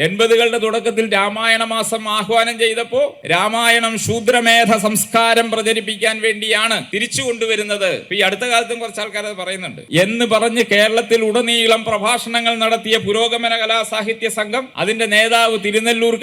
80കളുടെ തുടക്കത്തിൽ രാമായണ മാസം ആഹ്വാനം ചെയ്തപ്പോൾ രാമായണം ശൂദ്രമേധ സംസ്കാരം പ്രചരിപ്പിക്കാൻ വേണ്ടിയാണ് തിരിച്ചു കൊണ്ടുവരുന്നത്. ഈ അടുത്ത കാലത്തും കുറച്ച് ആൾക്കാർ അത് പറയുന്നുണ്ട് എന്ന് പറഞ്ഞ് കേരളത്തിൽ ഉടനീളം പ്രഭാഷണങ്ങൾ നടത്തിയ പുരോഗമന കലാസാഹിത്യ സംഘം, അതിന്റെ നേതാവ് തിരുനെല്ലൂർ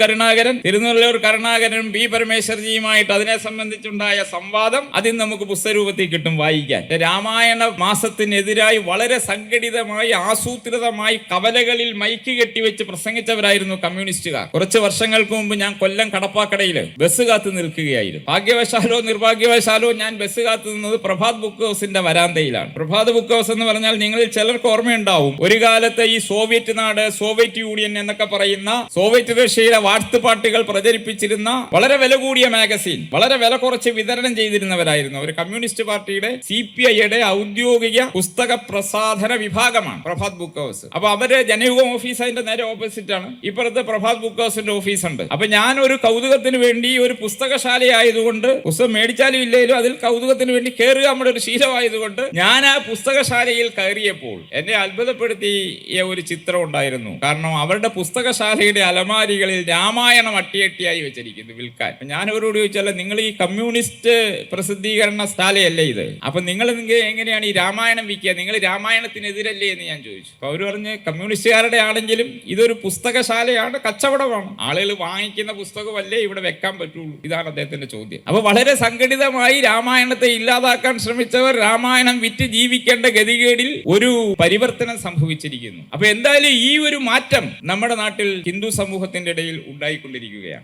കരുണാകരനും ബി പരമേശ്വർജിയുമായിട്ട് അതിനെ സംബന്ധിച്ചുണ്ടായ സംവാദം അതിന് നമുക്ക് പുസ്തകരൂപത്തിൽ കിട്ടും വായിക്കാൻ. രാമായണ മാസത്തിനെതിരായി വളരെ സംഘടിതമായി ആസൂത്രിതമായി കവലകളിൽ മൈക്ക് കെട്ടിവെച്ച് പ്രസംഗിച്ചവരായിരുന്നു കമ്മ്യൂണിസ്റ്റുകാർ. കുറച്ച് വർഷങ്ങൾക്ക് മുമ്പ് ഞാൻ കൊല്ലം കടപ്പാക്കടയില് ബസ് കാത്തു നിൽക്കുകയായിരുന്നു. ഭാഗ്യവശാലോ നിർഭാഗ്യവശാലോ ഞാൻ ബസ് കാത്തു നിന്നത് പ്രഭാത് ബുക്ക് ഹൗസിന്റെ വരാന്തയിലാണ്. പ്രഭാത് ബുക്ക് ഹൗസ് എന്ന് പറഞ്ഞാൽ നിങ്ങളിൽ ചിലർക്ക് ഓർമ്മയുണ്ടാവും, ഒരു കാലത്ത് ഈ സോവിയറ്റ് നാട്, സോവിയറ്റ് യൂണിയൻ എന്നൊക്കെ പറയുന്ന സോവിയറ്റ് റഷ്യയിലെ വാഴ്ത്തുപാട്ടുകൾ പ്രചരിപ്പിച്ചിരുന്ന വളരെ വില കൂടിയ മാഗസീൻ വളരെ വില കുറച്ച് വിതരണം ചെയ്തിരുന്നവരായിരുന്നു. ഒരു കമ്മ്യൂണിസ്റ്റ് പാർട്ടിയുടെ CPIയുടെ ഔദ്യോഗിക പുസ്തക പ്രസാധന വിഭാഗമാണ് പ്രഭാത് ബുക്ക് ഹൗസ്. അപ്പൊ അവര് ജനയുഗം ഓഫീസ് അതിന്റെ നേരെ ഓപ്പോസിറ്റ് ആണ്. ഇപ്പുറത്ത് പ്രഭാത് ബുക്ക് ഹൗസിന്റെ ഓഫീസ് ഉണ്ട്. അപ്പൊ ഞാൻ ഒരു കൗതുകത്തിന് വേണ്ടി, ഒരു പുസ്തകശാലയായതുകൊണ്ട്, പുസ്തകം മേടിച്ചാലും ഇല്ലേലും അതിൽ കൗതുകത്തിന് വേണ്ടി കയറുക നമ്മുടെ ഒരു ശീലമായതുകൊണ്ട് ഞാൻ ആ പുസ്തകശാലയിൽ കയറിയപ്പോൾ എന്നെ അത്ഭുതപ്പെടുത്തിയ ഒരു ചിത്രം ഉണ്ടായിരുന്നു. കാരണം അവരുടെ പുസ്തകശാലയുടെ അലമാരികളിൽ രാമായണം അട്ടിയട്ടിയായി വെച്ചിരിക്കുന്നു വിൽക്കാൻ. ഞാൻ അവരോട് ചോദിച്ചാൽ, നിങ്ങൾ ഈ കമ്മ്യൂണിസ്റ്റ് പ്രസിദ്ധീകരണ ശാലയല്ലേ ഇത്, അപ്പൊ നിങ്ങൾ എങ്ങനെയാണ് ഈ രാമായണം വിൽക്കുക, നിങ്ങൾ രാമായണത്തിനെതിരല്ലേ എന്ന് ഞാൻ ചോദിച്ചു. അപ്പൊ അവർ പറഞ്ഞ്, കമ്മ്യൂണിസ്റ്റുകാരുടെ ആണെങ്കിലും ഇതൊരു പുസ്തകശാലയാണ്, കച്ചവടമാണ്, ആളുകൾ വാങ്ങിക്കുന്ന പുസ്തകമല്ലേ ഇവിടെ വെക്കാൻ പറ്റുള്ളൂ. ഇതാണ് അദ്ദേഹത്തിന്റെ ചോദ്യം. അപ്പൊ വളരെ സംഘടിതമായി രാമായണത്തെ ഇല്ലാതാക്കാൻ ശ്രമിച്ചവർ രാമായണം വിറ്റ് ജീവിക്കേണ്ട ഗതികേടിൽ ഒരു പരിവർത്തനം സംഭവിച്ചിരിക്കുന്നു. അപ്പൊ എന്തായാലും ഈ ഒരു മാറ്റം നമ്മുടെ നാട്ടിൽ ഹിന്ദു സമൂഹത്തിന്റെ ഇടയിൽ ഉണ്ടായിക്കൊണ്ടിരിക്കുകയാണ്.